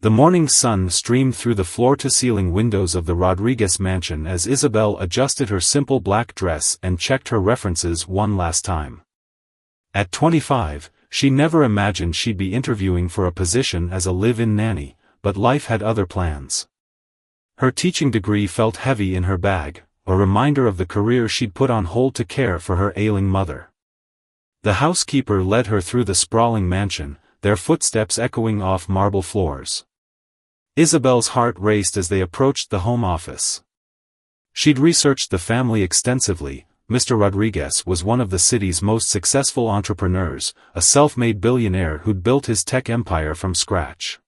The morning sun streamed through the floor-to-ceiling windows of the Rodriguez mansion as Isabel adjusted her simple black dress and checked her references one last time. At 25, she never imagined she'd be interviewing for a position as a live-in nanny, but life had other plans. Her teaching degree felt heavy in her bag, a reminder of the career she'd put on hold to care for her ailing mother. The housekeeper led her through the sprawling mansion, their footsteps echoing off marble floors. Isabel's heart raced as they approached the home office. She'd researched the family extensively. Mr. Rodriguez was one of the city's most successful entrepreneurs, a self-made billionaire who'd built his tech empire from scratch.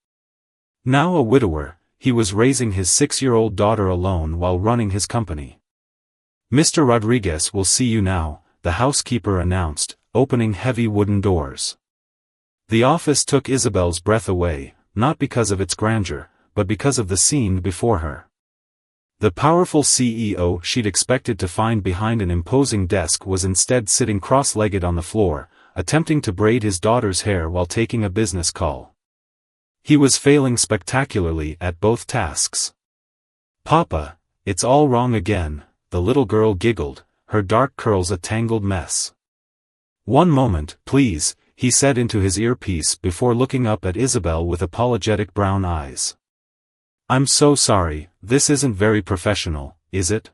Now a widower, he was raising his 6-year-old daughter alone while running his company. "Mr. Rodriguez will see you now," the housekeeper announced, opening heavy wooden doors. The office took Isabel's breath away, not because of its grandeur, but because of the scene before her. The powerful CEO she'd expected to find behind an imposing desk was instead sitting cross-legged on the floor, attempting to braid his daughter's hair while taking a business call. He was failing spectacularly at both tasks. "Papa, it's all wrong again," the little girl giggled, her dark curls a tangled mess. "One moment, please," he said into his earpiece before looking up at Isabel with apologetic brown eyes. "I'm so sorry, this isn't very professional, is it?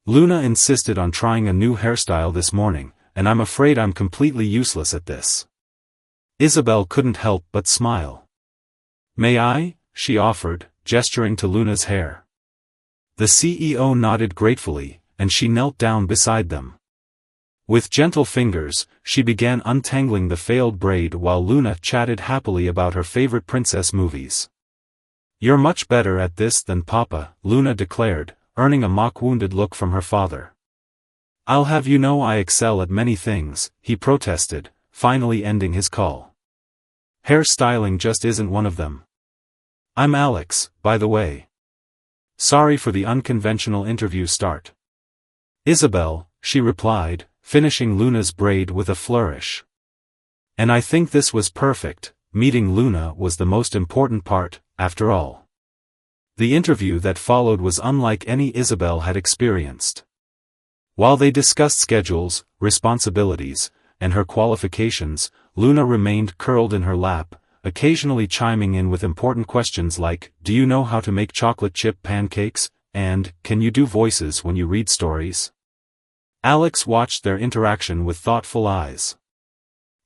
Luna insisted on trying a new hairstyle this morning, and I'm afraid I'm completely useless at this." Isabel couldn't help but smile. "May I?" she offered, gesturing to Luna's hair. The CEO nodded gratefully, and she knelt down beside them. With gentle fingers, she began untangling the failed braid while Luna chatted happily about her favorite princess movies. "You're much better at this than Papa," Luna declared, earning a mock-wounded look from her father. "I'll have you know I excel at many things," he protested, finally ending his call. "Hairstyling just isn't one of them. I'm Alex, by the way. Sorry for the unconventional interview start." "Isabel," she replied, finishing Luna's braid with a flourish. "And I think this was perfect. Meeting Luna was the most important part, after all." The interview that followed was unlike any Isabel had experienced. While they discussed schedules, responsibilities, and her qualifications, Luna remained curled in her lap, occasionally chiming in with important questions like, "Do you know how to make chocolate chip pancakes?" and "Can you do voices when you read stories?" Alex watched their interaction with thoughtful eyes.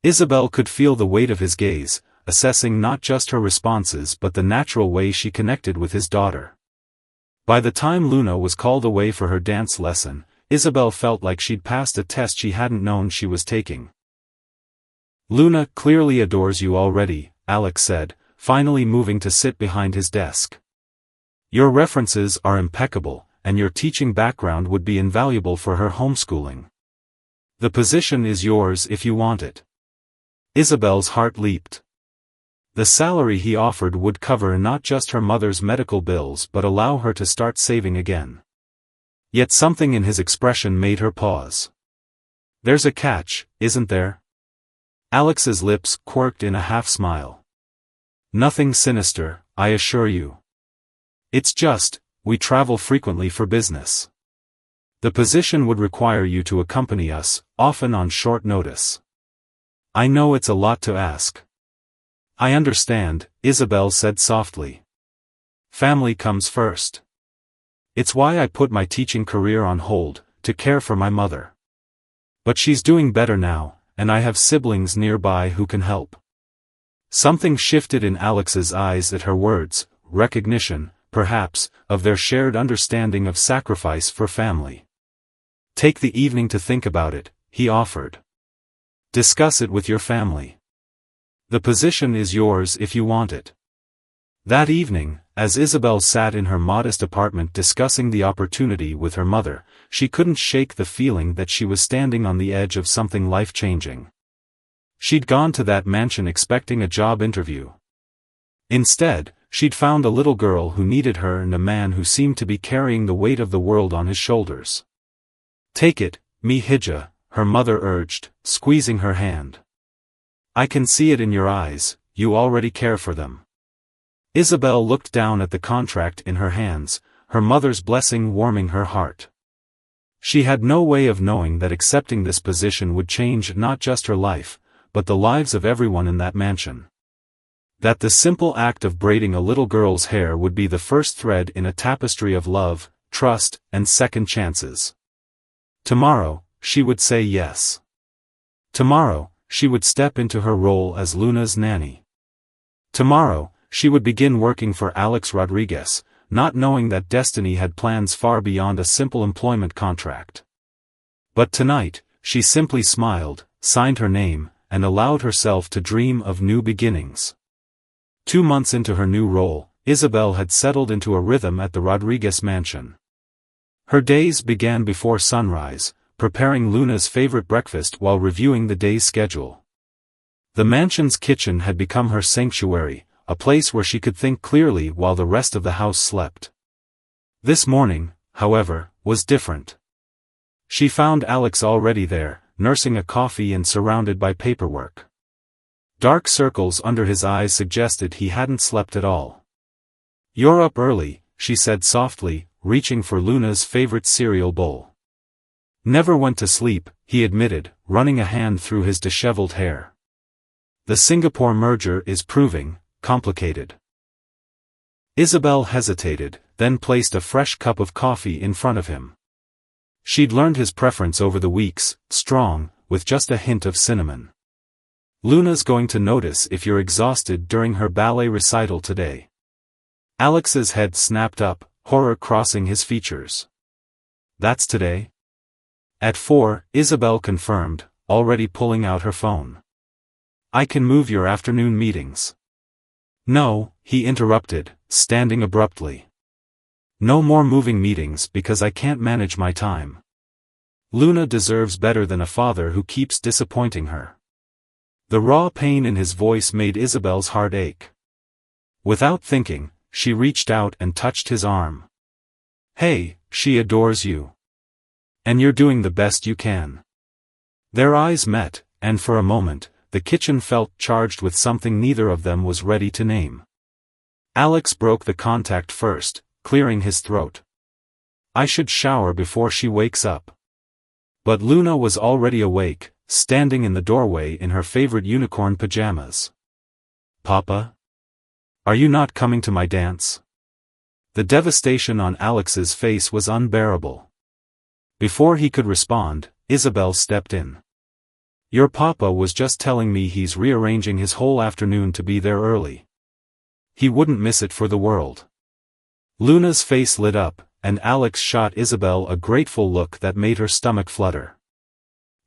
Isabel could feel the weight of his gaze, assessing not just her responses but the natural way she connected with his daughter. By the time Luna was called away for her dance lesson, Isabel felt like she'd passed a test she hadn't known she was taking. "Luna clearly adores you already," Alex said, finally moving to sit behind his desk. "Your references are impeccable, and your teaching background would be invaluable for her homeschooling. The position is yours if you want it." Isabel's heart leaped. The salary he offered would cover not just her mother's medical bills but allow her to start saving again. Yet something in his expression made her pause. "There's a catch, isn't there?" Alex's lips quirked in a half-smile. "Nothing sinister, I assure you. It's just, we travel frequently for business. The position would require you to accompany us, often on short notice." "I know it's a lot to ask." "I understand," Isabel said softly. "Family comes first. It's why I put my teaching career on hold, to care for my mother. But she's doing better now, and I have siblings nearby who can help." Something shifted in Alex's eyes at her words, recognition, perhaps, of their shared understanding of sacrifice for family. "Take the evening to think about it," he offered. "Discuss it with your family. The position is yours if you want it." That evening, as Isabel sat in her modest apartment discussing the opportunity with her mother, she couldn't shake the feeling that she was standing on the edge of something life-changing. She'd gone to that mansion expecting a job interview. Instead, she'd found a little girl who needed her and a man who seemed to be carrying the weight of the world on his shoulders. "Take it, Mihija," her mother urged, squeezing her hand. "I can see it in your eyes, you already care for them." Isabel looked down at the contract in her hands, her mother's blessing warming her heart. She had no way of knowing that accepting this position would change not just her life, but the lives of everyone in that mansion. That the simple act of braiding a little girl's hair would be the first thread in a tapestry of love, trust, and second chances. Tomorrow, she would say yes. Tomorrow, she would step into her role as Luna's nanny. Tomorrow, she would begin working for Alex Rodriguez, not knowing that destiny had plans far beyond a simple employment contract. But tonight, she simply smiled, signed her name, and allowed herself to dream of new beginnings. 2 months into her new role, Isabel had settled into a rhythm at the Rodriguez mansion. Her days began before sunrise, preparing Luna's favorite breakfast while reviewing the day's schedule. The mansion's kitchen had become her sanctuary, a place where she could think clearly while the rest of the house slept. This morning, however, was different. She found Alex already there, nursing a coffee and surrounded by paperwork. Dark circles under his eyes suggested he hadn't slept at all. "You're up early," she said softly, reaching for Luna's favorite cereal bowl. "Never went to sleep," he admitted, running a hand through his disheveled hair. "The Singapore merger is proving complicated." Isabel hesitated, then placed a fresh cup of coffee in front of him. She'd learned his preference over the weeks, strong, with just a hint of cinnamon. "Luna's going to notice if you're exhausted during her ballet recital today." Alex's head snapped up, horror crossing his features. "That's today?" At 4, Isabel confirmed, already pulling out her phone. "I can move your afternoon meetings." "No," he interrupted, standing abruptly. "No more moving meetings because I can't manage my time. Luna deserves better than a father who keeps disappointing her." The raw pain in his voice made Isabel's heart ache. Without thinking, she reached out and touched his arm. "Hey, she adores you. And you're doing the best you can." Their eyes met, and for a moment, the kitchen felt charged with something neither of them was ready to name. Alex broke the contact first, clearing his throat. "I should shower before she wakes up." But Luna was already awake, standing in the doorway in her favorite unicorn pajamas. "Papa? Are you not coming to my dance?" The devastation on Alex's face was unbearable. Before he could respond, Isabel stepped in. "Your papa was just telling me he's rearranging his whole afternoon to be there early. He wouldn't miss it for the world." Luna's face lit up, and Alex shot Isabel a grateful look that made her stomach flutter.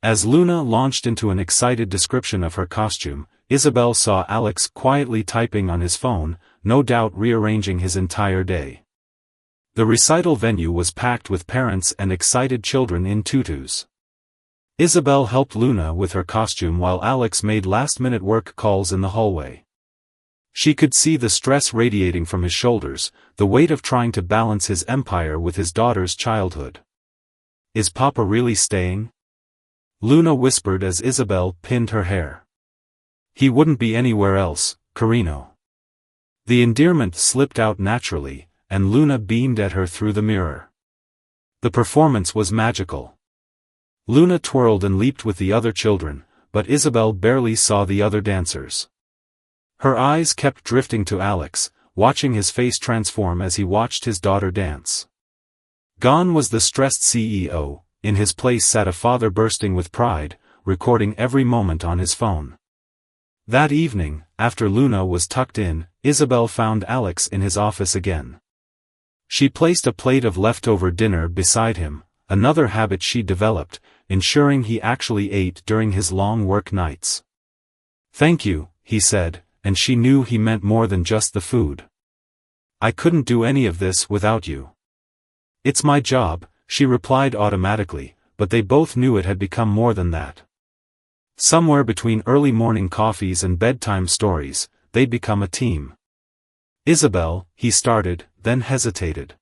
As Luna launched into an excited description of her costume, Isabel saw Alex quietly typing on his phone, no doubt rearranging his entire day. The recital venue was packed with parents and excited children in tutus. Isabel helped Luna with her costume while Alex made last-minute work calls in the hallway. She could see the stress radiating from his shoulders, the weight of trying to balance his empire with his daughter's childhood. "Is Papa really staying?" Luna whispered as Isabel pinned her hair. "He wouldn't be anywhere else, Carino." The endearment slipped out naturally, and Luna beamed at her through the mirror. The performance was magical. Luna twirled and leaped with the other children, but Isabel barely saw the other dancers. Her eyes kept drifting to Alex, watching his face transform as he watched his daughter dance. Gone was the stressed CEO, in his place sat a father bursting with pride, recording every moment on his phone. That evening, after Luna was tucked in, Isabel found Alex in his office again. She placed a plate of leftover dinner beside him, another habit she developed, ensuring he actually ate during his long work nights. "Thank you," he said, and she knew he meant more than just the food. "I couldn't do any of this without you." "It's my job," she replied automatically, but they both knew it had become more than that. Somewhere between early morning coffees and bedtime stories, they'd become a team. "Isabel," he started, then hesitated.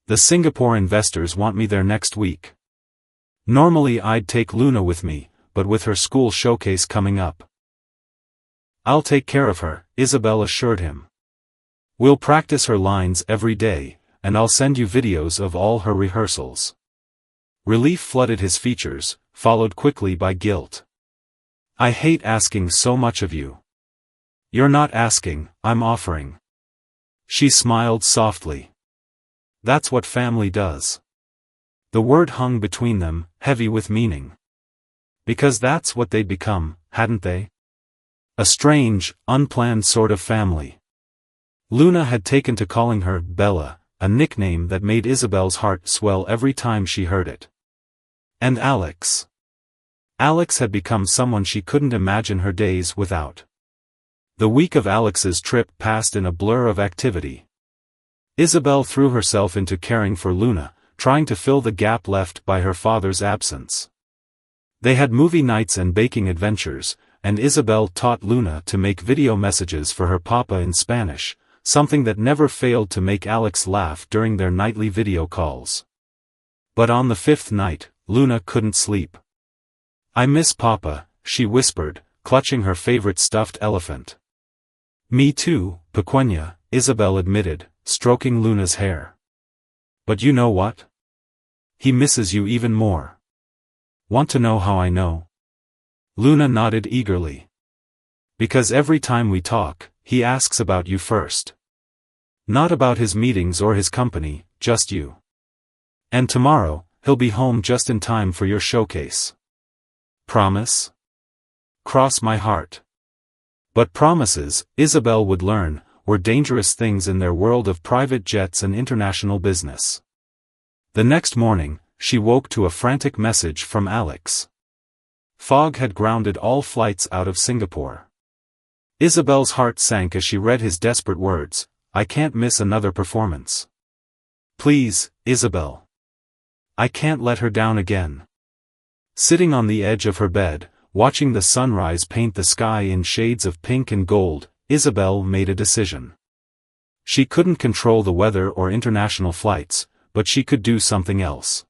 "The Singapore investors want me there next week. Normally I'd take Luna with me, but with her school showcase coming up." "I'll take care of her," Isabel assured him. We'll practice her lines every day, and I'll send you videos of all her rehearsals. Relief flooded his features, followed quickly by guilt. I hate asking so much of you. You're not asking, I'm offering. She smiled softly. That's what family does. The word hung between them, heavy with meaning. Because that's what they'd become, hadn't they? A strange, unplanned sort of family. Luna had taken to calling her Bella, a nickname that made Isabel's heart swell every time she heard it. And Alex. Alex had become someone she couldn't imagine her days without. The week of Alex's trip passed in a blur of activity. Isabel threw herself into caring for Luna, trying to fill the gap left by her father's absence. They had movie nights and baking adventures, and Isabel taught Luna to make video messages for her papa in Spanish, something that never failed to make Alex laugh during their nightly video calls. But on the fifth night, Luna couldn't sleep. I miss Papa, she whispered, clutching her favorite stuffed elephant. Me too, Pequeña, Isabel admitted, stroking Luna's hair. But you know what? He misses you even more. Want to know how I know? Luna nodded eagerly. Because every time we talk, he asks about you first. Not about his meetings or his company, just you. And tomorrow, he'll be home just in time for your showcase. Promise? Cross my heart. But promises, Isabel would learn, were dangerous things in their world of private jets and international business. The next morning, she woke to a frantic message from Alex. Fog had grounded all flights out of Singapore. Isabel's heart sank as she read his desperate words, I can't miss another performance. Please, Isabel. I can't let her down again. Sitting on the edge of her bed, watching the sunrise paint the sky in shades of pink and gold, Isabel made a decision. She couldn't control the weather or international flights, but she could do something else.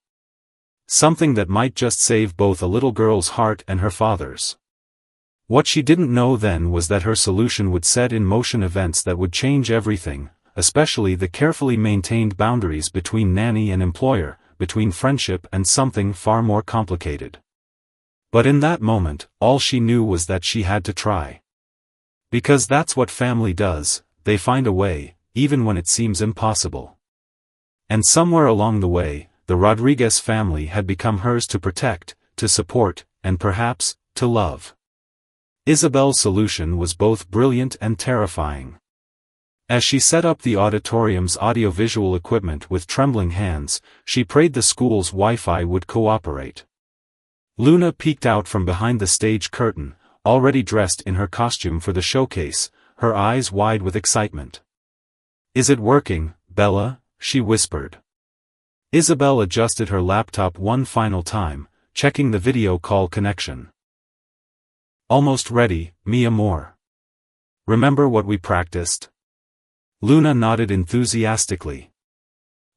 Something that might just save both a little girl's heart and her father's. What she didn't know then was that her solution would set in motion events that would change everything, especially the carefully maintained boundaries between nanny and employer, between friendship and something far more complicated. But in that moment, all she knew was that she had to try. Because that's what family does, they find a way, even when it seems impossible. And somewhere along the way, the Rodriguez family had become hers to protect, to support, and perhaps, to love. Isabel's solution was both brilliant and terrifying. As she set up the auditorium's audiovisual equipment with trembling hands, she prayed the school's Wi-Fi would cooperate. Luna peeked out from behind the stage curtain, already dressed in her costume for the showcase, her eyes wide with excitement. Is it working, Bella? She whispered. Isabel adjusted her laptop one final time, checking the video call connection. Almost ready, mi amor. Remember what we practiced? Luna nodded enthusiastically.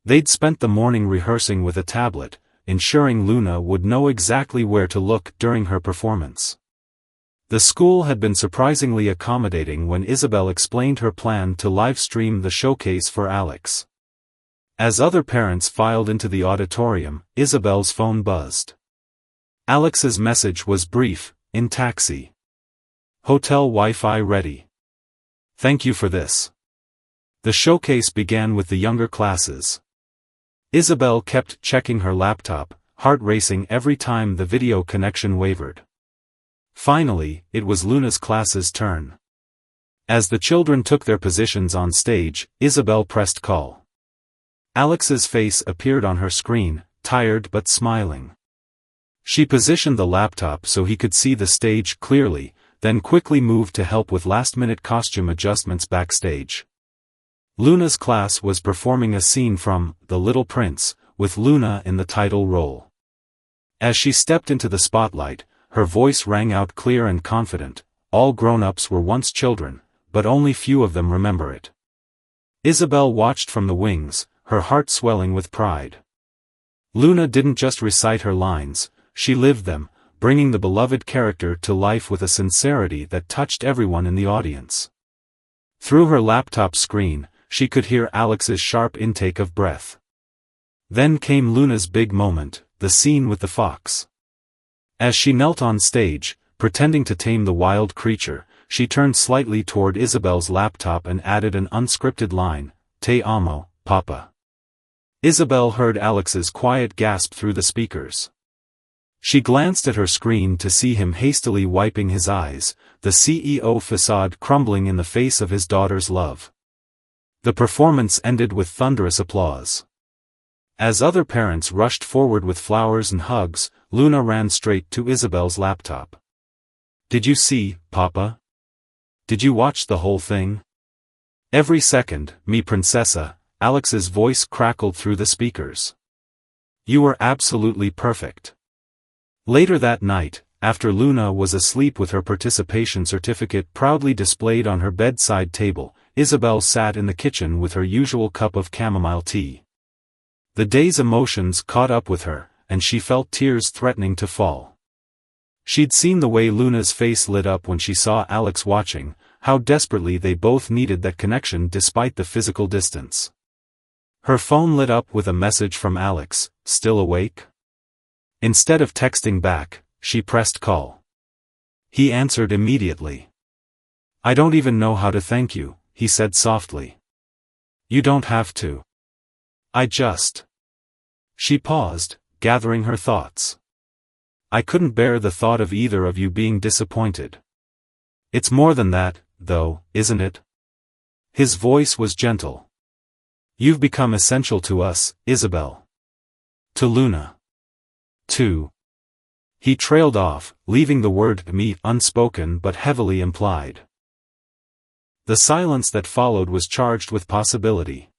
They'd spent the morning rehearsing with a tablet, ensuring Luna would know exactly where to look during her performance. The school had been surprisingly accommodating when Isabel explained her plan to live-stream the showcase for Alex. As other parents filed into the auditorium, Isabel's phone buzzed. Alex's message was brief, in taxi. Hotel Wi-Fi ready. Thank you for this. The showcase began with the younger classes. Isabel kept checking her laptop, heart racing every time the video connection wavered. Finally, it was Luna's class's turn. As the children took their positions on stage, Isabel pressed call. Alex's face appeared on her screen, tired but smiling. She positioned the laptop so he could see the stage clearly, then quickly moved to help with last-minute costume adjustments backstage. Luna's class was performing a scene from The Little Prince, with Luna in the title role. As she stepped into the spotlight, her voice rang out clear and confident, all grown-ups were once children, but only few of them remember it. Isabel watched from the wings, her heart swelling with pride. Luna didn't just recite her lines, she lived them, bringing the beloved character to life with a sincerity that touched everyone in the audience. Through her laptop screen, she could hear Alex's sharp intake of breath. Then came Luna's big moment, the scene with the fox. As she knelt on stage, pretending to tame the wild creature, she turned slightly toward Isabel's laptop and added an unscripted line, "Te amo, Papa." Isabel heard Alex's quiet gasp through the speakers. She glanced at her screen to see him hastily wiping his eyes, the CEO facade crumbling in the face of his daughter's love. The performance ended with thunderous applause. As other parents rushed forward with flowers and hugs, Luna ran straight to Isabel's laptop. "Did you see, Papa? Did you watch the whole thing?" "Every second, mi princesa," Alex's voice crackled through the speakers. "You were absolutely perfect." Later that night, after Luna was asleep with her participation certificate proudly displayed on her bedside table, Isabel sat in the kitchen with her usual cup of chamomile tea. The day's emotions caught up with her, and she felt tears threatening to fall. She'd seen the way Luna's face lit up when she saw Alex watching, how desperately they both needed that connection despite the physical distance. Her phone lit up with a message from Alex, "Still awake?" Instead of texting back, she pressed call. He answered immediately. "I don't even know how to thank you," he said softly. "You don't have to. I just..." She paused, gathering her thoughts. "I couldn't bear the thought of either of you being disappointed." "It's more than that, though, isn't it?" His voice was gentle. "You've become essential to us, Isabel. To Luna. Too." He trailed off, leaving the word "me" unspoken but heavily implied. The silence that followed was charged with possibility.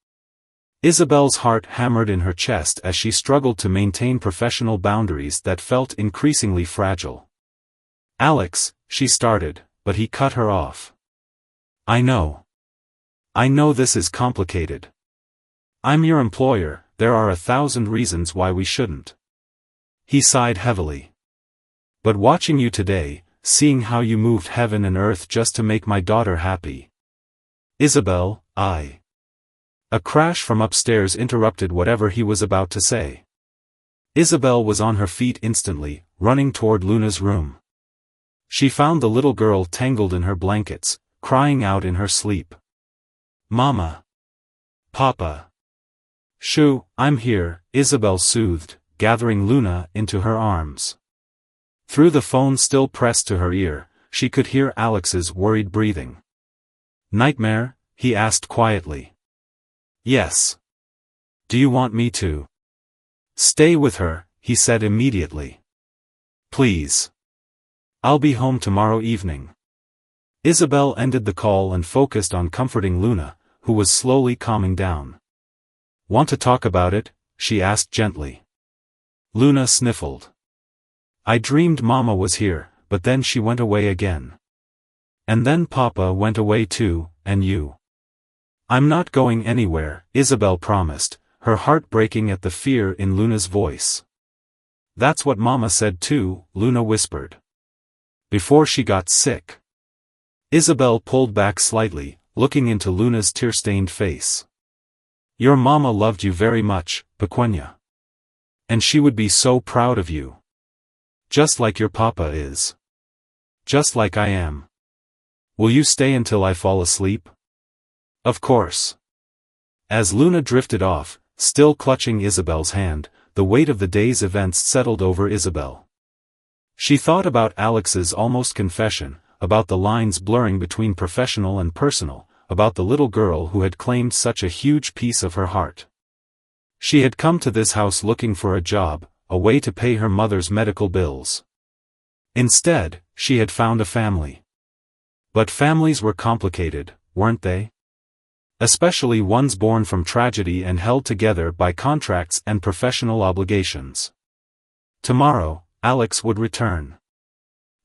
Isabel's heart hammered in her chest as she struggled to maintain professional boundaries that felt increasingly fragile. "Alex," she started, but he cut her off. I know this is complicated. I'm your employer, there are 1,000 reasons why we shouldn't." He sighed heavily. "But watching you today, seeing how you moved heaven and earth just to make my daughter happy." "Isabel, I..." A crash from upstairs interrupted whatever he was about to say. Isabel was on her feet instantly, running toward Luna's room. She found the little girl tangled in her blankets, crying out in her sleep. "Mama! Papa!" "Shoo, I'm here," Isabel soothed, gathering Luna into her arms. Through the phone still pressed to her ear, she could hear Alex's worried breathing. "Nightmare?" he asked quietly. "Yes. Do you want me to?" "Stay with her," he said immediately. "Please. I'll be home tomorrow evening." Isabel ended the call and focused on comforting Luna, who was slowly calming down. "Want to talk about it?" she asked gently. Luna sniffled. "I dreamed Mama was here, but then she went away again. And then Papa went away too, and you." "I'm not going anywhere," Isabel promised, her heart breaking at the fear in Luna's voice. "That's what Mama said too," Luna whispered. "Before she got sick." Isabel pulled back slightly, looking into Luna's tear-stained face. "Your Mama loved you very much, Pequeña. And she would be so proud of you. Just like your Papa is. Just like I am. Will you stay until I fall asleep?" "Of course." As Luna drifted off, still clutching Isabel's hand, the weight of the day's events settled over Isabel. She thought about Alex's almost confession, about the lines blurring between professional and personal, about the little girl who had claimed such a huge piece of her heart. She had come to this house looking for a job, a way to pay her mother's medical bills. Instead, she had found a family. But families were complicated, weren't they? Especially ones born from tragedy and held together by contracts and professional obligations. Tomorrow, Alex would return.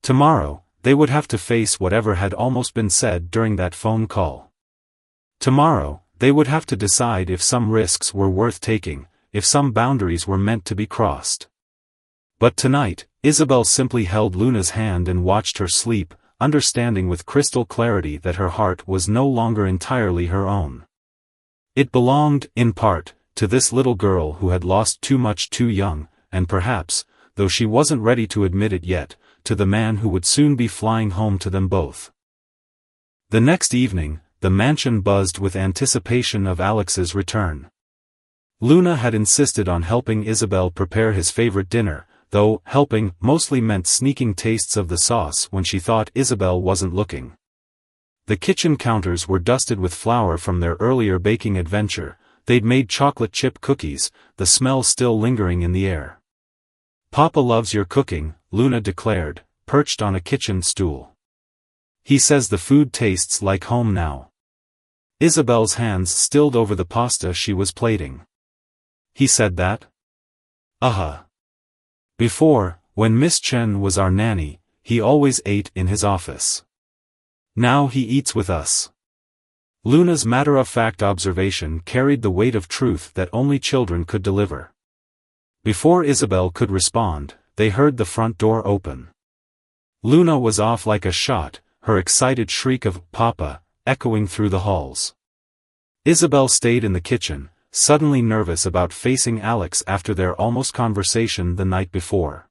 Tomorrow, they would have to face whatever had almost been said during that phone call. Tomorrow, they would have to decide if some risks were worth taking, if some boundaries were meant to be crossed. But tonight, Isabel simply held Luna's hand and watched her sleep, understanding with crystal clarity that her heart was no longer entirely her own. It belonged, in part, to this little girl who had lost too much too young, and perhaps, though she wasn't ready to admit it yet, to the man who would soon be flying home to them both. The next evening, the mansion buzzed with anticipation of Alex's return. Luna had insisted on helping Isabel prepare his favorite dinner, though helping mostly meant sneaking tastes of the sauce when she thought Isabel wasn't looking. The kitchen counters were dusted with flour from their earlier baking adventure. They'd made chocolate chip cookies, the smell still lingering in the air. "Papa loves your cooking," Luna declared, perched on a kitchen stool. "He says the food tastes like home now." Isabel's hands stilled over the pasta she was plating. "He said that?" "Uh-huh. Before, when Miss Chen was our nanny, he always ate in his office. Now he eats with us." Luna's matter-of-fact observation carried the weight of truth that only children could deliver. Before Isabel could respond, they heard the front door open. Luna was off like a shot, her excited shriek of "Papa" echoing through the halls. Isabel stayed in the kitchen, suddenly nervous about facing Alex after their almost conversation the night before.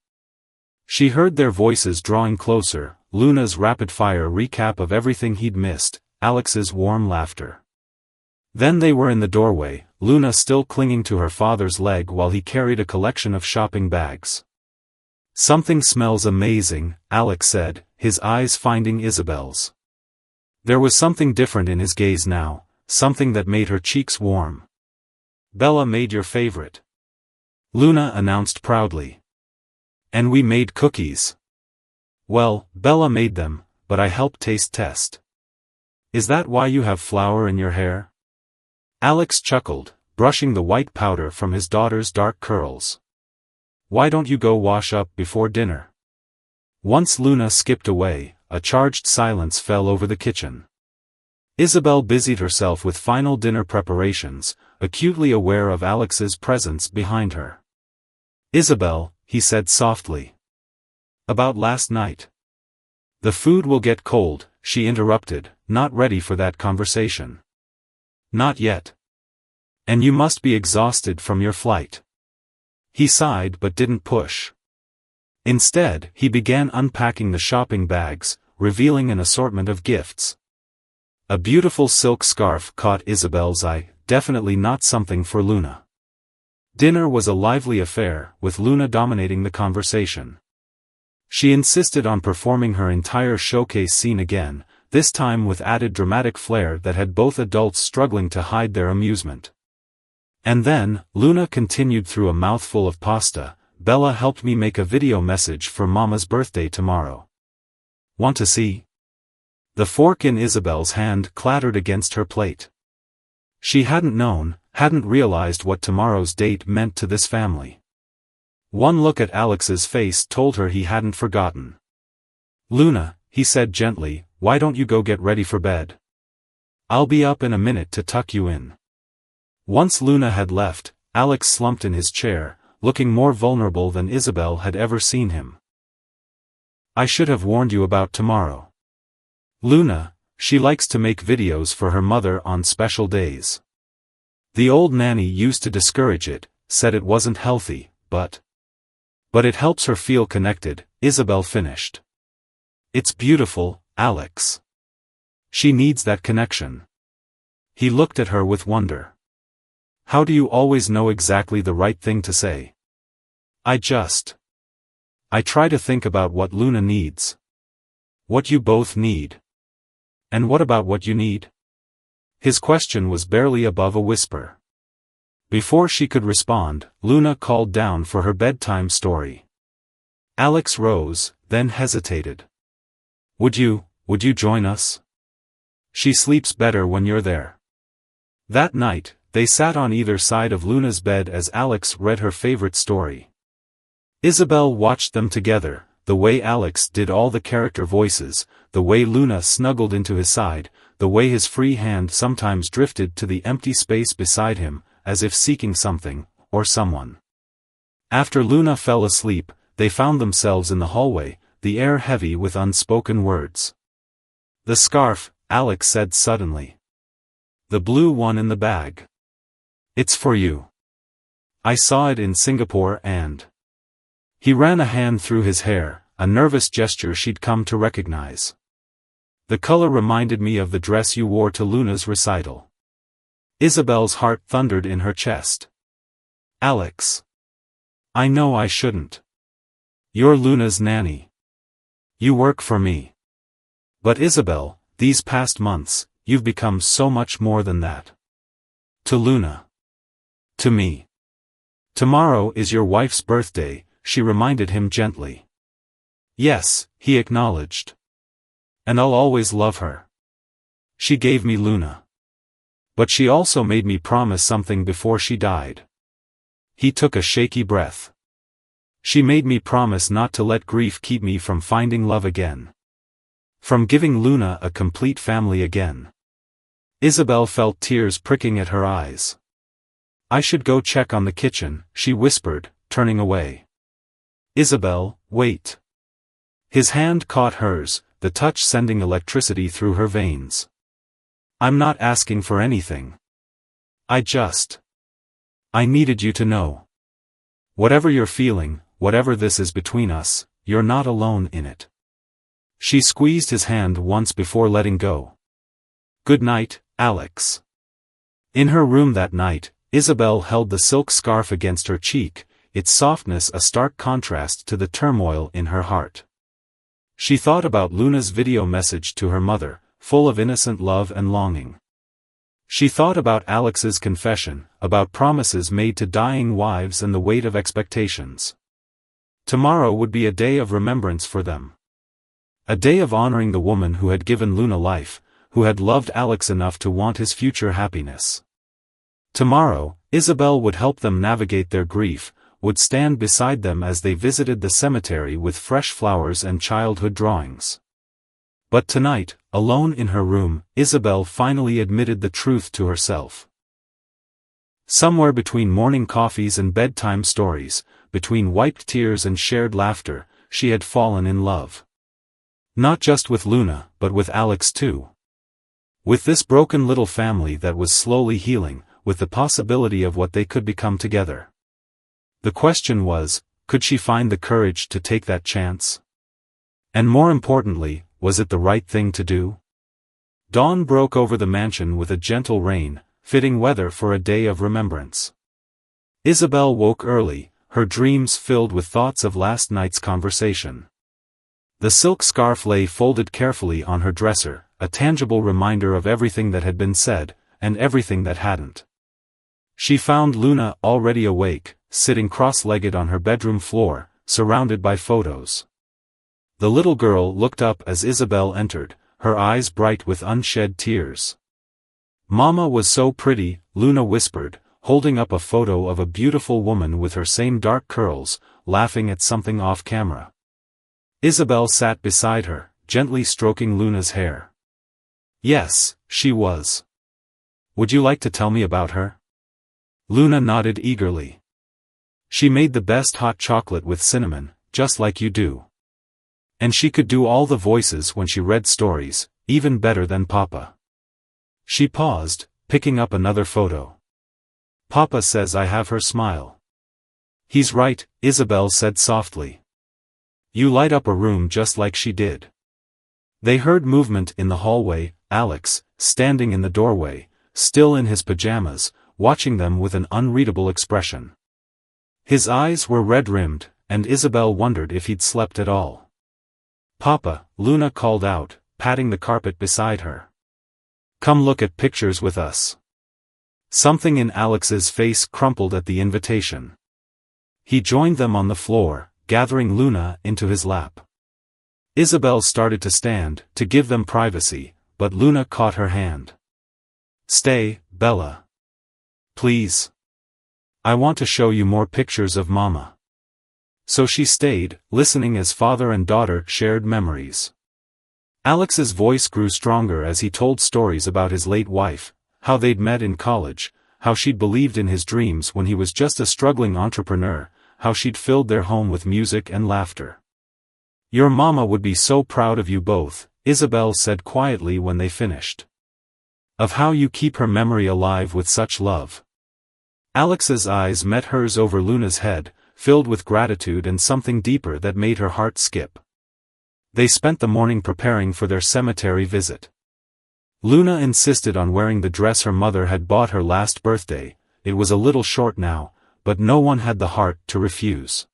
She heard their voices drawing closer, Luna's rapid-fire recap of everything he'd missed, Alex's warm laughter. Then they were in the doorway, Luna still clinging to her father's leg while he carried a collection of shopping bags. "Something smells amazing," Alex said, his eyes finding Isabel's. There was something different in his gaze now, something that made her cheeks warm. "Bella made your favorite," Luna announced proudly. "And we made cookies." "Well, Bella made them, but I helped taste test." "Is that why you have flour in your hair?" Alex chuckled, brushing the white powder from his daughter's dark curls. "Why don't you go wash up before dinner?" Once Luna skipped away, a charged silence fell over the kitchen. Isabel busied herself with final dinner preparations, acutely aware of Alex's presence behind her. "Isabel," he said softly. "About last night." "The food will get cold," she interrupted, not ready for that conversation. "Not yet. And you must be exhausted from your flight." He sighed but didn't push. Instead, he began unpacking the shopping bags, revealing an assortment of gifts. A beautiful silk scarf caught Isabel's eye, definitely not something for Luna. Dinner was a lively affair, with Luna dominating the conversation. She insisted on performing her entire showcase scene again, this time with added dramatic flair that had both adults struggling to hide their amusement. And then, Luna continued through a mouthful of pasta. "Bella helped me make a video message for Mama's birthday tomorrow. Want to see?" The fork in Isabel's hand clattered against her plate. She hadn't known, hadn't realized what tomorrow's date meant to this family. One look at Alex's face told her he hadn't forgotten. "Luna," he said gently, "why don't you go get ready for bed? I'll be up in a minute to tuck you in." Once Luna had left, Alex slumped in his chair, looking more vulnerable than Isabel had ever seen him. "I should have warned you about tomorrow. Luna, she likes to make videos for her mother on special days. The old nanny used to discourage it, said it wasn't healthy, but it helps her feel connected," Isabel finished. "It's beautiful, Alex. She needs that connection." He looked at her with wonder. "How do you always know exactly the right thing to say?" I try to think about what Luna needs. What you both need. And what about what you need?" His question was barely above a whisper. Before she could respond, Luna called down for her bedtime story. Alex rose, then hesitated. Would you join us? She sleeps better when you're there." That night, they sat on either side of Luna's bed as Alex read her favorite story. Isabel watched them together, the way Alex did all the character voices, the way Luna snuggled into his side, the way his free hand sometimes drifted to the empty space beside him, as if seeking something, or someone. After Luna fell asleep, they found themselves in the hallway, the air heavy with unspoken words. "The scarf," Alex said suddenly. "The blue one in the bag." It's for you. I saw it in Singapore and... He ran a hand through his hair, a nervous gesture she'd come to recognize. The color reminded me of the dress you wore to Luna's recital. Isabel's heart thundered in her chest. Alex. I know I shouldn't. You're Luna's nanny. You work for me. But Isabel, these past months, you've become so much more than that. To Luna. To me. Tomorrow is your wife's birthday, she reminded him gently. Yes, he acknowledged. And I'll always love her. She gave me Luna. But she also made me promise something before she died. He took a shaky breath. She made me promise not to let grief keep me from finding love again. From giving Luna a complete family again. Isabel felt tears pricking at her eyes. I should go check on the kitchen, she whispered, turning away. Isabel, wait. His hand caught hers, the touch sending electricity through her veins. I'm not asking for anything. I needed you to know. Whatever you're feeling, whatever this is between us, you're not alone in it. She squeezed his hand once before letting go. Good night, Alex. In her room that night, Isabel held the silk scarf against her cheek, its softness a stark contrast to the turmoil in her heart. She thought about Luna's video message to her mother, full of innocent love and longing. She thought about Alex's confession, about promises made to dying wives and the weight of expectations. Tomorrow would be a day of remembrance for them. A day of honoring the woman who had given Luna life, who had loved Alex enough to want his future happiness. Tomorrow, Isabel would help them navigate their grief, would stand beside them as they visited the cemetery with fresh flowers and childhood drawings. But tonight, alone in her room, Isabel finally admitted the truth to herself. Somewhere between morning coffees and bedtime stories, between wiped tears and shared laughter, she had fallen in love. Not just with Luna, but with Alex too. With this broken little family that was slowly healing, with the possibility of what they could become together. The question was, could she find the courage to take that chance? And more importantly, was it the right thing to do? Dawn broke over the mansion with a gentle rain, fitting weather for a day of remembrance. Isabel woke early, her dreams filled with thoughts of last night's conversation. The silk scarf lay folded carefully on her dresser, a tangible reminder of everything that had been said, and everything that hadn't. She found Luna already awake, sitting cross-legged on her bedroom floor, surrounded by photos. The little girl looked up as Isabel entered, her eyes bright with unshed tears. Mama was so pretty, Luna whispered, holding up a photo of a beautiful woman with her same dark curls, laughing at something off camera. Isabel sat beside her, gently stroking Luna's hair. Yes, she was. Would you like to tell me about her? Luna nodded eagerly. She made the best hot chocolate with cinnamon, just like you do. And she could do all the voices when she read stories, even better than Papa. She paused, picking up another photo. Papa says I have her smile. He's right, Isabel said softly. You light up a room just like she did. They heard movement in the hallway, Alex, standing in the doorway, still in his pajamas, watching them with an unreadable expression. His eyes were red-rimmed, and Isabel wondered if he'd slept at all. Papa, Luna called out, patting the carpet beside her. Come look at pictures with us. Something in Alex's face crumpled at the invitation. He joined them on the floor, gathering Luna into his lap. Isabel started to stand, to give them privacy, but Luna caught her hand. Stay, Bella. Please. I want to show you more pictures of Mama. So she stayed, listening as father and daughter shared memories. Alex's voice grew stronger as he told stories about his late wife, how they'd met in college, how she'd believed in his dreams when he was just a struggling entrepreneur, how she'd filled their home with music and laughter. Your mama would be so proud of you both, Isabel said quietly when they finished. Of how you keep her memory alive with such love. Alex's eyes met hers over Luna's head, filled with gratitude and something deeper that made her heart skip. They spent the morning preparing for their cemetery visit. Luna insisted on wearing the dress her mother had bought her last birthday. It was a little short now, but no one had the heart to refuse.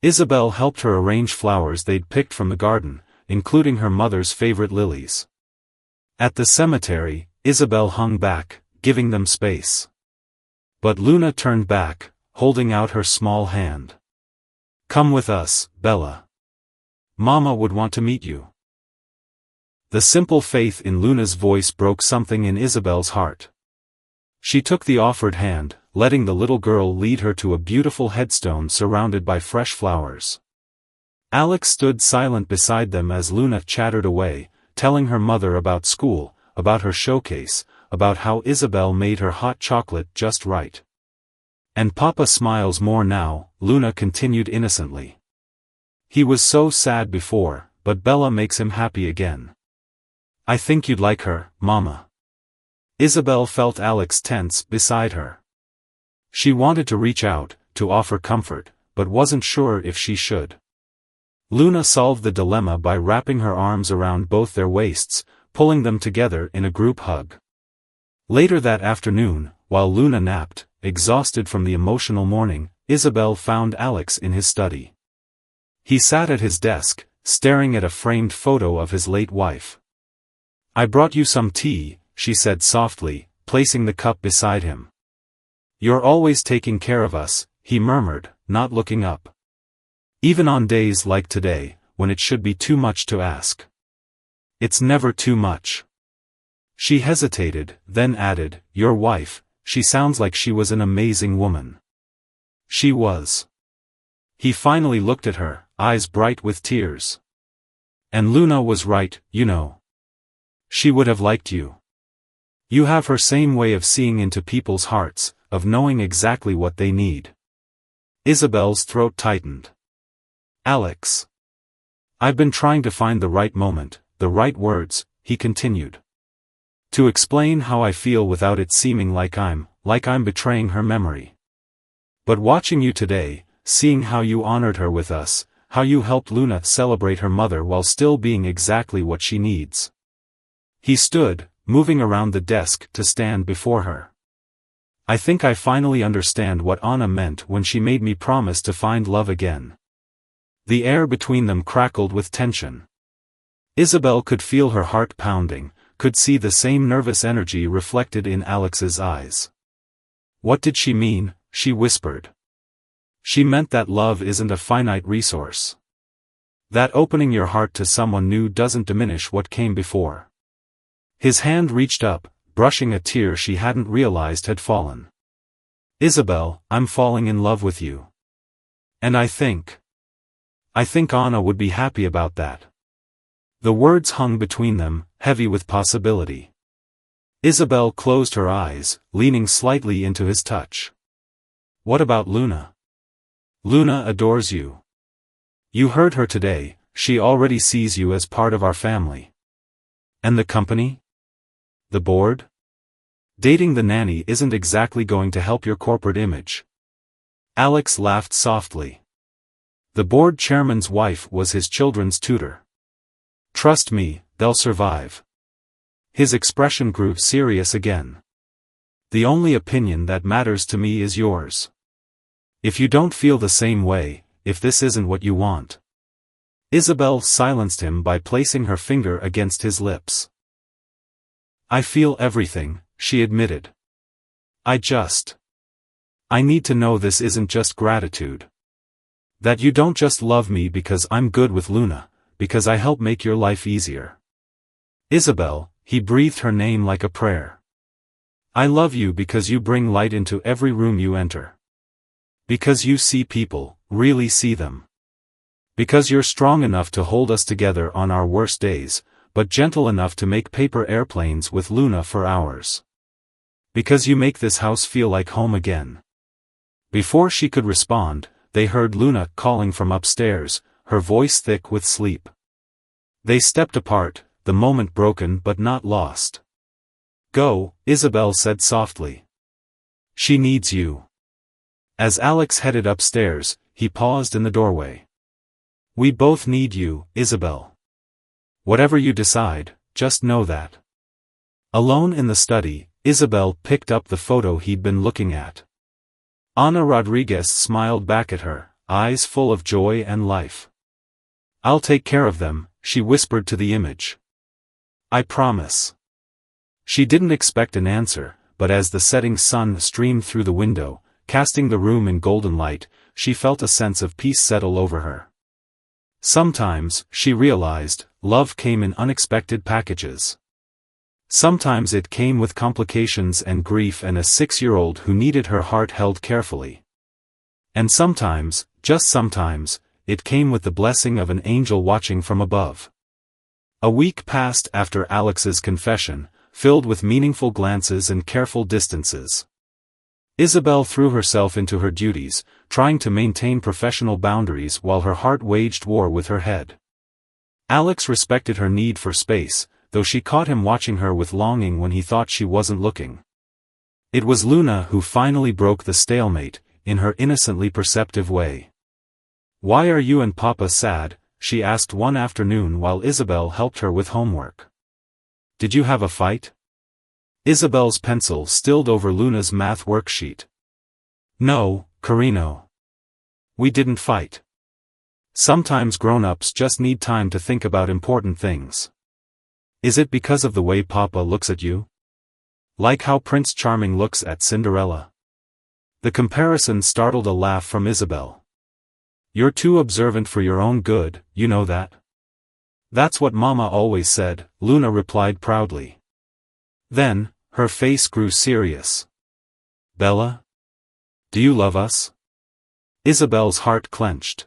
Isabel helped her arrange flowers they'd picked from the garden, including her mother's favorite lilies. At the cemetery, Isabel hung back, giving them space. But Luna turned back, holding out her small hand. "Come with us, Bella. Mama would want to meet you." The simple faith in Luna's voice broke something in Isabel's heart. She took the offered hand, letting the little girl lead her to a beautiful headstone surrounded by fresh flowers. Alex stood silent beside them as Luna chattered away, telling her mother about school, about her showcase, about how Isabel made her hot chocolate just right. "And Papa smiles more now," Luna continued innocently. "He was so sad before, but Bella makes him happy again. I think you'd like her, Mama." Isabel felt Alex tense beside her. She wanted to reach out, to offer comfort, but wasn't sure if she should. Luna solved the dilemma by wrapping her arms around both their waists, pulling them together in a group hug. Later that afternoon, while Luna napped, exhausted from the emotional morning, Isabel found Alex in his study. He sat at his desk, staring at a framed photo of his late wife. "I brought you some tea," she said softly, placing the cup beside him. "You're always taking care of us," he murmured, not looking up. "Even on days like today, when it should be too much to ask." "It's never too much." She hesitated, then added, "Your wife, she sounds like she was an amazing woman." She was. He finally looked at her, eyes bright with tears. "And Luna was right, you know. She would have liked you. You have her same way of seeing into people's hearts, of knowing exactly what they need." Isabel's throat tightened. "Alex. I've been trying to find the right moment, the right words," he continued. "To explain how I feel without it seeming like I'm betraying her memory. But watching you today, seeing how you honored her with us, how you helped Luna celebrate her mother while still being exactly what she needs." He stood, moving around the desk to stand before her. "I think I finally understand what Anna meant when she made me promise to find love again." The air between them crackled with tension. Isabel could feel her heart pounding, could see the same nervous energy reflected in Alex's eyes. "What did she mean?" she whispered. "She meant that love isn't a finite resource. That opening your heart to someone new doesn't diminish what came before." His hand reached up, brushing a tear she hadn't realized had fallen. "Isabel, I'm falling in love with you. And I think Anna would be happy about that." The words hung between them, heavy with possibility. Isabel closed her eyes, leaning slightly into his touch. "What about Luna? Luna adores you. You heard her today, she already sees you as part of our family. And the company? The board? Dating the nanny isn't exactly going to help your corporate image." Alex laughed softly. The board chairman's wife was his children's tutor. "Trust me, they'll survive." His expression grew serious again. "The only opinion that matters to me is yours. If you don't feel the same way, if this isn't what you want." Isabel silenced him by placing her finger against his lips. "I feel everything," she admitted. I need to know this isn't just gratitude. That you don't just love me because I'm good with Luna, because I help make your life easier." "Isabel," he breathed her name like a prayer. "I love you because you bring light into every room you enter. Because you see people, really see them. Because you're strong enough to hold us together on our worst days, but gentle enough to make paper airplanes with Luna for hours. Because you make this house feel like home again." Before she could respond, they heard Luna calling from upstairs, her voice thick with sleep. They stepped apart, the moment broken but not lost. "Go," Isabel said softly. She needs you. As Alex headed upstairs, he paused in the doorway. We both need you, Isabel. Whatever you decide, just know that. Alone in the study, Isabel picked up the photo he'd been looking at. Ana Rodriguez smiled back at her, eyes full of joy and life. I'll take care of them, she whispered to the image. I promise. She didn't expect an answer, but as the setting sun streamed through the window, casting the room in golden light, she felt a sense of peace settle over her. Sometimes, she realized, love came in unexpected packages. Sometimes it came with complications and grief and a 6-year-old who needed her heart held carefully. And sometimes, just sometimes, it came with the blessing of an angel watching from above. A week passed after Alex's confession, filled with meaningful glances and careful distances. Isabel threw herself into her duties, trying to maintain professional boundaries while her heart waged war with her head. Alex respected her need for space, though she caught him watching her with longing when he thought she wasn't looking. It was Luna who finally broke the stalemate, in her innocently perceptive way. Why are you and Papa sad? She asked one afternoon while Isabel helped her with homework. Did you have a fight? Isabel's pencil stilled over Luna's math worksheet. No, Carino. We didn't fight. Sometimes grown-ups just need time to think about important things. Is it because of the way Papa looks at you? Like how Prince Charming looks at Cinderella? The comparison startled a laugh from Isabel. You're too observant for your own good, you know that? That's what Mama always said, Luna replied proudly. Then, her face grew serious. Bella? Do you love us? Isabel's heart clenched.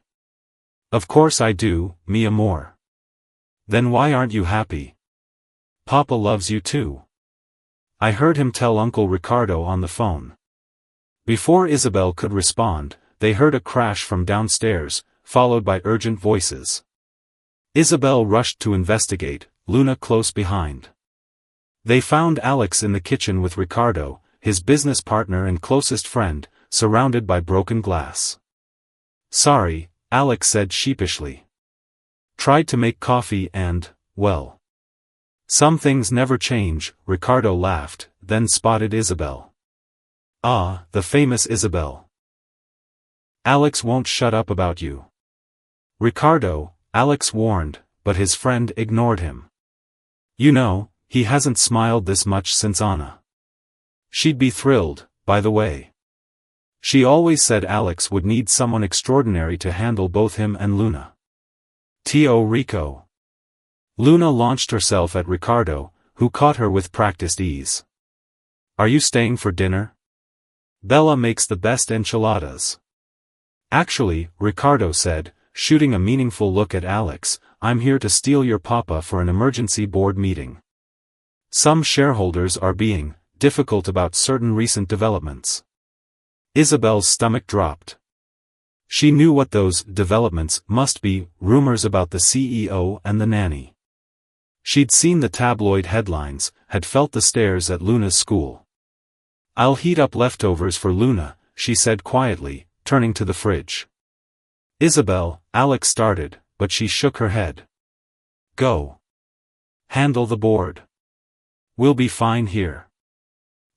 Of course I do, mi amor. Then why aren't you happy? Papa loves you too. I heard him tell Uncle Ricardo on the phone. Before Isabel could respond, they heard a crash from downstairs, followed by urgent voices. Isabel rushed to investigate, Luna close behind. They found Alex in the kitchen with Ricardo, his business partner and closest friend, surrounded by broken glass. Sorry, Alex said sheepishly. Tried to make coffee and, well. Some things never change, Ricardo laughed, then spotted Isabel. Ah, the famous Isabel. Alex won't shut up about you. Ricardo, Alex warned, but his friend ignored him. You know, he hasn't smiled this much since Anna. She'd be thrilled, by the way. She always said Alex would need someone extraordinary to handle both him and Luna. Tio Rico. Luna launched herself at Ricardo, who caught her with practiced ease. Are you staying for dinner? Bella makes the best enchiladas. Actually, Ricardo said, shooting a meaningful look at Alex, I'm here to steal your papa for an emergency board meeting. Some shareholders are being difficult about certain recent developments. Isabel's stomach dropped. She knew what those developments must be, rumors about the CEO and the nanny. She'd seen the tabloid headlines, had felt the stares at Luna's school. I'll heat up leftovers for Luna, she said quietly, turning to the fridge. Isabel, Alex started, but she shook her head. Go. Handle the board. We'll be fine here.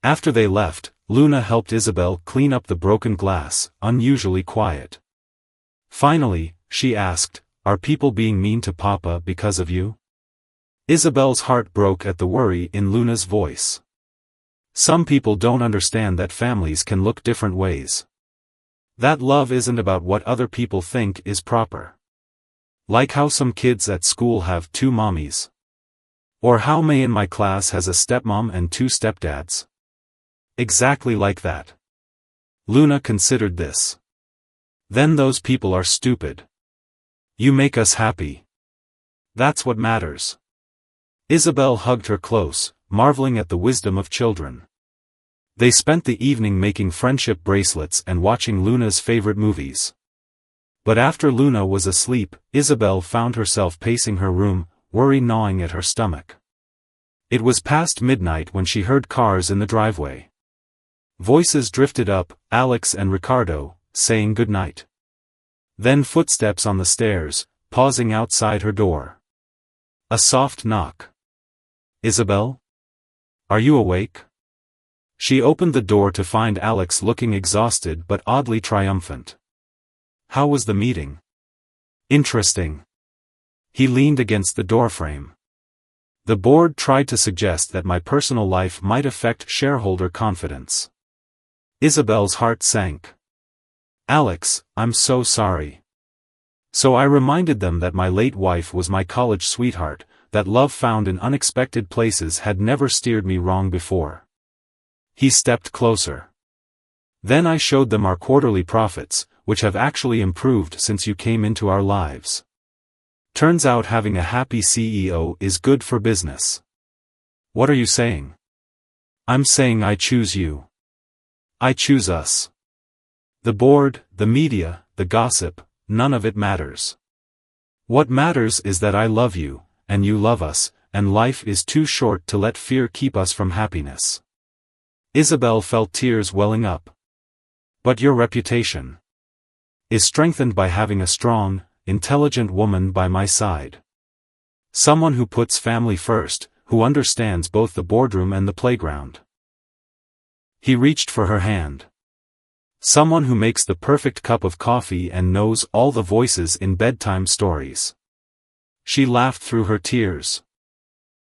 After they left, Luna helped Isabel clean up the broken glass, unusually quiet. Finally, she asked, are people being mean to Papa because of you? Isabel's heart broke at the worry in Luna's voice. Some people don't understand that families can look different ways. That love isn't about what other people think is proper. Like how some kids at school have 2 mommies. Or how May in my class has a stepmom and 2 stepdads. Exactly like that. Luna considered this. Then those people are stupid. You make us happy. That's what matters. Isabel hugged her close, marveling at the wisdom of children. They spent the evening making friendship bracelets and watching Luna's favorite movies. But after Luna was asleep, Isabel found herself pacing her room, worry gnawing at her stomach. It was past midnight when she heard cars in the driveway. Voices drifted up, Alex and Ricardo, saying goodnight. Then footsteps on the stairs, pausing outside her door. A soft knock. Isabel? Are you awake? She opened the door to find Alex looking exhausted but oddly triumphant. How was the meeting? Interesting. He leaned against the doorframe. The board tried to suggest that my personal life might affect shareholder confidence. Isabel's heart sank. Alex, I'm so sorry. So I reminded them that my late wife was my college sweetheart, that love found in unexpected places had never steered me wrong before. He stepped closer. Then I showed them our quarterly profits, which have actually improved since you came into our lives. Turns out having a happy CEO is good for business. What are you saying? I'm saying I choose you. I choose us. The board, the media, the gossip, none of it matters. What matters is that I love you, and you love us, and life is too short to let fear keep us from happiness. Isabel felt tears welling up. But your reputation is strengthened by having a strong, intelligent woman by my side. Someone who puts family first, who understands both the boardroom and the playground. He reached for her hand. Someone who makes the perfect cup of coffee and knows all the voices in bedtime stories. She laughed through her tears.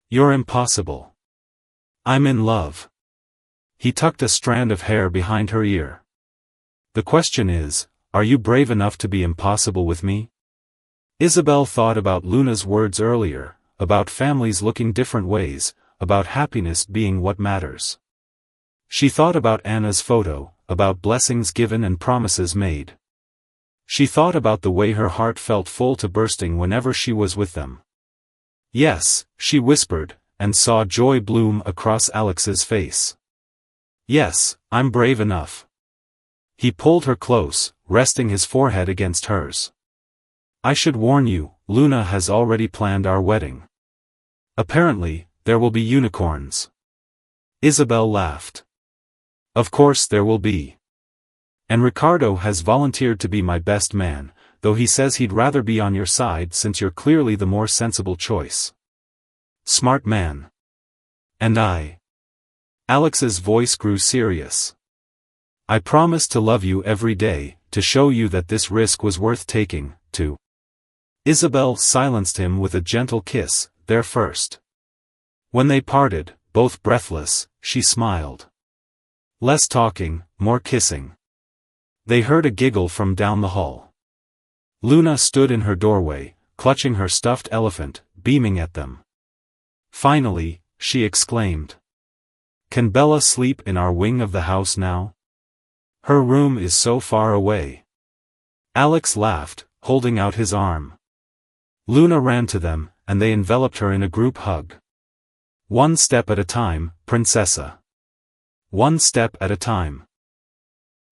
You're impossible. I'm in love. He tucked a strand of hair behind her ear. The question is, are you brave enough to be impossible with me? Isabel thought about Luna's words earlier, about families looking different ways, about happiness being what matters. She thought about Anna's photo, about blessings given and promises made. She thought about the way her heart felt full to bursting whenever she was with them. Yes, she whispered, and saw joy bloom across Alex's face. Yes, I'm brave enough. He pulled her close, resting his forehead against hers. I should warn you, Luna has already planned our wedding. Apparently, there will be unicorns. Isabel laughed. Of course there will be. And Ricardo has volunteered to be my best man, though he says he'd rather be on your side since you're clearly the more sensible choice. Smart man. And I. Alex's voice grew serious. I promise to love you every day, to show you that this risk was worth taking, to. Isabel silenced him with a gentle kiss, their first. When they parted, both breathless, she smiled. Less talking, more kissing. They heard a giggle from down the hall. Luna stood in her doorway, clutching her stuffed elephant, beaming at them. Finally, she exclaimed. Can Bella sleep in our wing of the house now? Her room is so far away. Alex laughed, holding out his arm. Luna ran to them, and they enveloped her in a group hug. One step at a time, Princessa. One step at a time.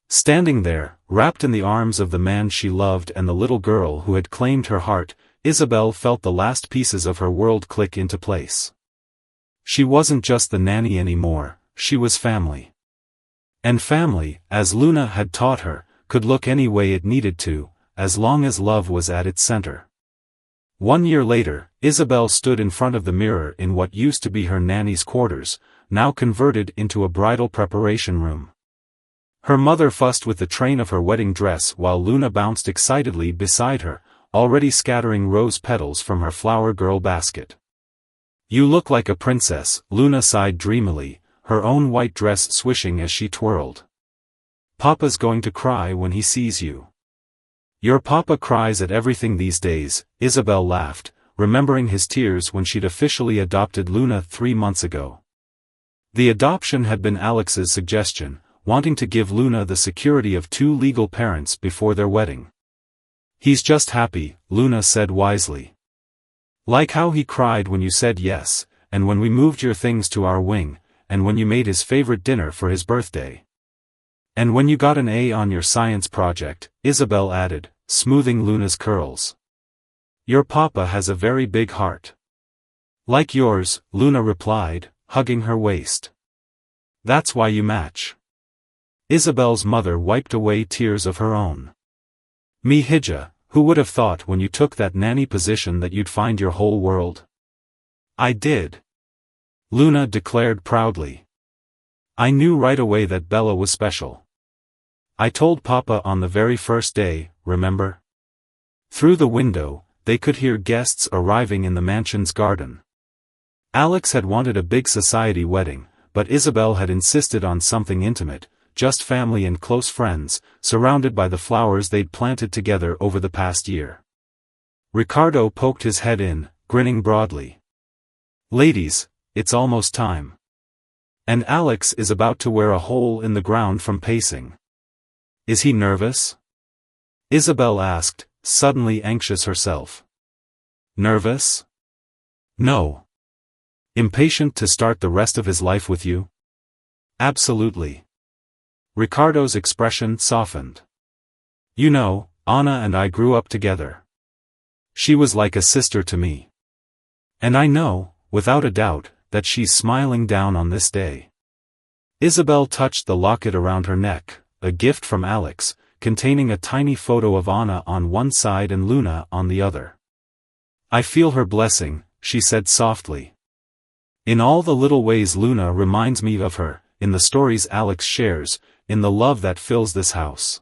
Standing there, wrapped in the arms of the man she loved and the little girl who had claimed her heart, Isabel felt the last pieces of her world click into place. She wasn't just the nanny anymore, she was family. And family, as Luna had taught her, could look any way it needed to, as long as love was at its center. 1 year later, Isabel stood in front of the mirror in what used to be her nanny's quarters, now converted into a bridal preparation room. Her mother fussed with the train of her wedding dress while Luna bounced excitedly beside her, already scattering rose petals from her flower girl basket. You look like a princess, Luna sighed dreamily, her own white dress swishing as she twirled. Papa's going to cry when he sees you. Your papa cries at everything these days, Isabel laughed, remembering his tears when she'd officially adopted Luna 3 months ago. The adoption had been Alex's suggestion, wanting to give Luna the security of 2 legal parents before their wedding. He's just happy, Luna said wisely. Like how he cried when you said yes, and when we moved your things to our wing, and when you made his favorite dinner for his birthday. And when you got an A on your science project, Isabel added, smoothing Luna's curls. Your papa has a very big heart. Like yours, Luna replied, hugging her waist. That's why you match. Isabel's mother wiped away tears of her own. "Me Hija, who would have thought when you took that nanny position that you'd find your whole world?" "I did," Luna declared proudly. "I knew right away that Bella was special. I told Papa on the very first day, remember?" Through the window, they could hear guests arriving in the mansion's garden. Alex had wanted a big society wedding, but Isabel had insisted on something intimate, just family and close friends, surrounded by the flowers they'd planted together over the past year. Ricardo poked his head in, grinning broadly. "Ladies, it's almost time. And Alex is about to wear a hole in the ground from pacing." "Is he nervous?" Isabel asked, suddenly anxious herself. "Nervous? No. Impatient to start the rest of his life with you?" "Absolutely." Ricardo's expression softened. "You know, Anna and I grew up together. She was like a sister to me. And I know, without a doubt, that she's smiling down on this day." Isabel touched the locket around her neck, a gift from Alex, containing a tiny photo of Anna on one side and Luna on the other. "I feel her blessing," she said softly. "In all the little ways Luna reminds me of her, in the stories Alex shares, in the love that fills this house."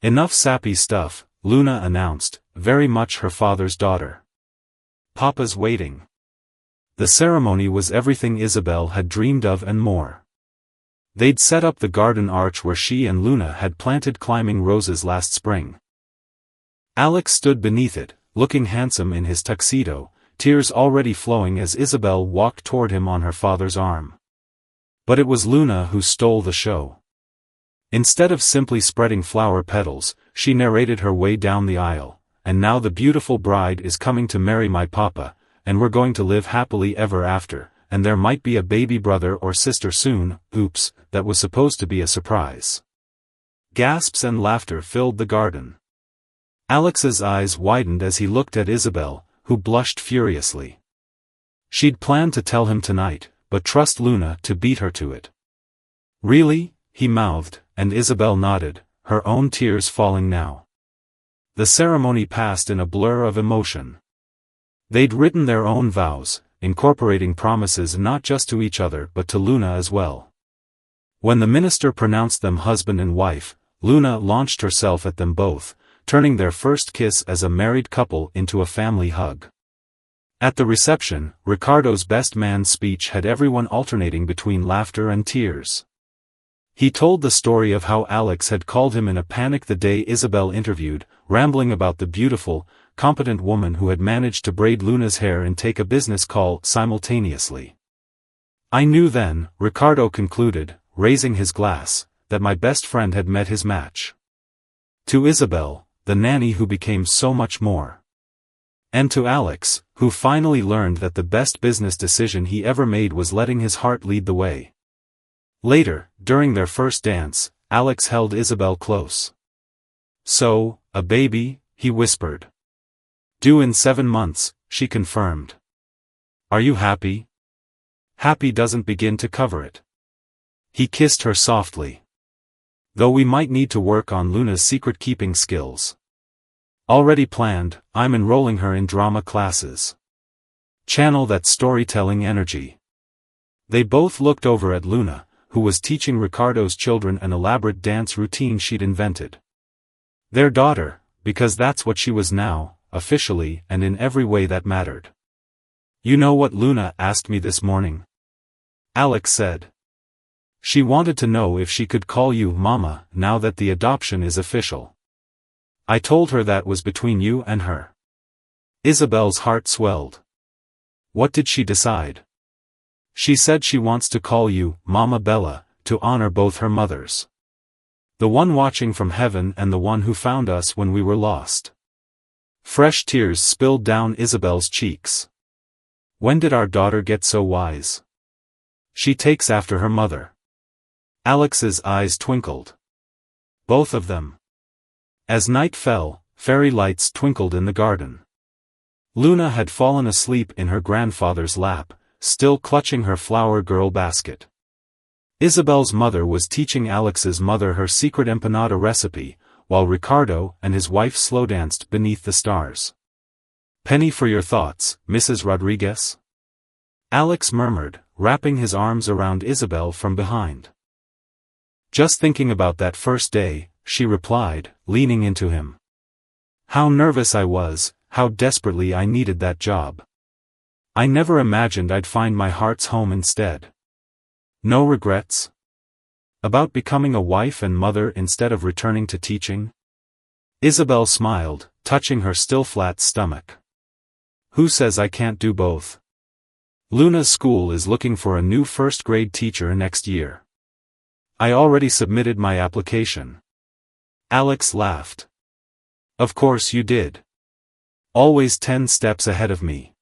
"Enough sappy stuff," Luna announced, very much her father's daughter. "Papa's waiting." The ceremony was everything Isabel had dreamed of and more. They'd set up the garden arch where she and Luna had planted climbing roses last spring. Alex stood beneath it, looking handsome in his tuxedo, tears already flowing as Isabel walked toward him on her father's arm. But it was Luna who stole the show. Instead of simply spreading flower petals, she narrated her way down the aisle, "And now the beautiful bride is coming to marry my papa, and we're going to live happily ever after, and there might be a baby brother or sister soon, oops, that was supposed to be a surprise." Gasps and laughter filled the garden. Alex's eyes widened as he looked at Isabel, who blushed furiously. She'd planned to tell him tonight, but trust Luna to beat her to it. "Really?" he mouthed, and Isabel nodded, her own tears falling now. The ceremony passed in a blur of emotion. They'd written their own vows, incorporating promises not just to each other but to Luna as well. When the minister pronounced them husband and wife, Luna launched herself at them both, turning their first kiss as a married couple into a family hug. At the reception, Ricardo's best man speech had everyone alternating between laughter and tears. He told the story of how Alex had called him in a panic the day Isabel interviewed, rambling about the beautiful, competent woman who had managed to braid Luna's hair and take a business call simultaneously. "I knew then," Ricardo concluded, raising his glass, "that my best friend had met his match." To Isabel, the nanny who became so much more. And to Alex, who finally learned that the best business decision he ever made was letting his heart lead the way. Later, during their first dance, Alex held Isabel close. "So, a baby," he whispered. "Due in 7 months, she confirmed. "Are you happy?" "Happy doesn't begin to cover it." He kissed her softly. "Though we might need to work on Luna's secret-keeping skills. Already planned, I'm enrolling her in drama classes. Channel that storytelling energy." They both looked over at Luna, who was teaching Ricardo's children an elaborate dance routine she'd invented. Their daughter, because that's what she was now, officially and in every way that mattered. "You know what Luna asked me this morning?" Alex said. "She wanted to know if she could call you Mama now that the adoption is official. I told her that was between you and her." Isabel's heart swelled. "What did she decide?" "She said she wants to call you Mama Bella, to honor both her mothers. The one watching from heaven and the one who found us when we were lost." Fresh tears spilled down Isabel's cheeks. "When did our daughter get so wise? She takes after her mother." Alex's eyes twinkled. "Both of them." As night fell, fairy lights twinkled in the garden. Luna had fallen asleep in her grandfather's lap, still clutching her flower girl basket. Isabel's mother was teaching Alex's mother her secret empanada recipe, while Ricardo and his wife slow danced beneath the stars. "Penny for your thoughts, Mrs. Rodriguez?" Alex murmured, wrapping his arms around Isabel from behind. "Just thinking about that first day," she replied, leaning into him. "How nervous I was, how desperately I needed that job. I never imagined I'd find my heart's home instead." "No regrets? About becoming a wife and mother instead of returning to teaching?" Isabel smiled, touching her still flat stomach. "Who says I can't do both? Luna's school is looking for a new first-grade teacher next year. I already submitted my application." Alex laughed. "Of course you did. Always 10 steps ahead of me.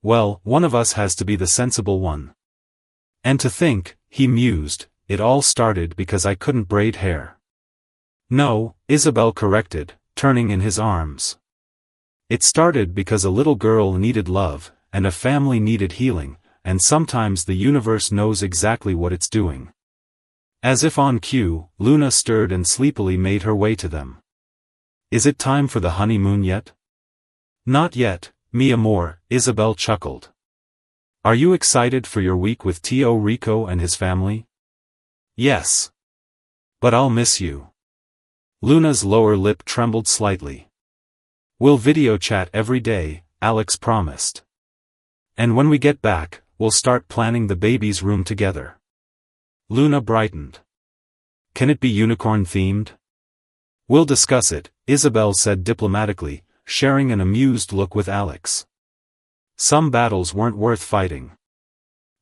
Well, one of us has to be the sensible one. And to think," he mused, "it all started because I couldn't braid hair." "No," Isabel corrected, turning in his arms. "It started because a little girl needed love, and a family needed healing, and sometimes the universe knows exactly what it's doing." As if on cue, Luna stirred and sleepily made her way to them. "Is it time for the honeymoon yet?" "Not yet, mi amor," Isabel chuckled. "Are you excited for your week with Tio Rico and his family?" "Yes. But I'll miss you." Luna's lower lip trembled slightly. "We'll video chat every day," Alex promised. "And when we get back, we'll start planning the baby's room together." Luna brightened. "Can it be unicorn-themed?" "We'll discuss it," Isabel said diplomatically, sharing an amused look with Alex. Some battles weren't worth fighting.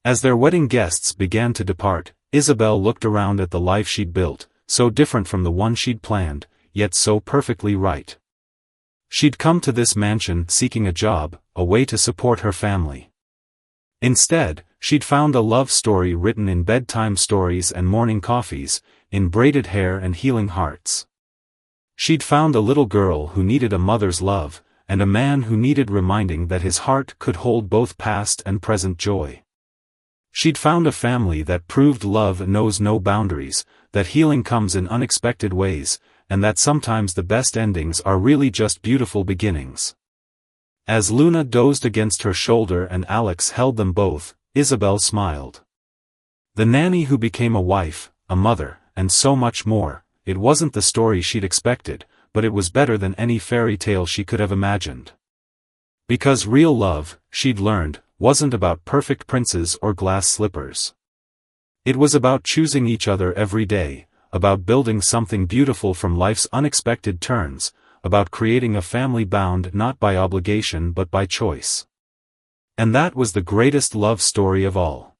As their wedding guests began to depart, Isabel looked around at the life she'd built, so different from the one she'd planned, yet so perfectly right. She'd come to this mansion seeking a job, a way to support her family. Instead, she'd found a love story written in bedtime stories and morning coffees, in braided hair and healing hearts. She'd found a little girl who needed a mother's love, and a man who needed reminding that his heart could hold both past and present joy. She'd found a family that proved love knows no boundaries, that healing comes in unexpected ways, and that sometimes the best endings are really just beautiful beginnings. As Luna dozed against her shoulder and Alex held them both, Isabel smiled. The nanny who became a wife, a mother, and so much more, it wasn't the story she'd expected, but it was better than any fairy tale she could have imagined. Because real love, she'd learned, wasn't about perfect princes or glass slippers. It was about choosing each other every day, about building something beautiful from life's unexpected turns, about creating a family bound not by obligation but by choice. And that was the greatest love story of all.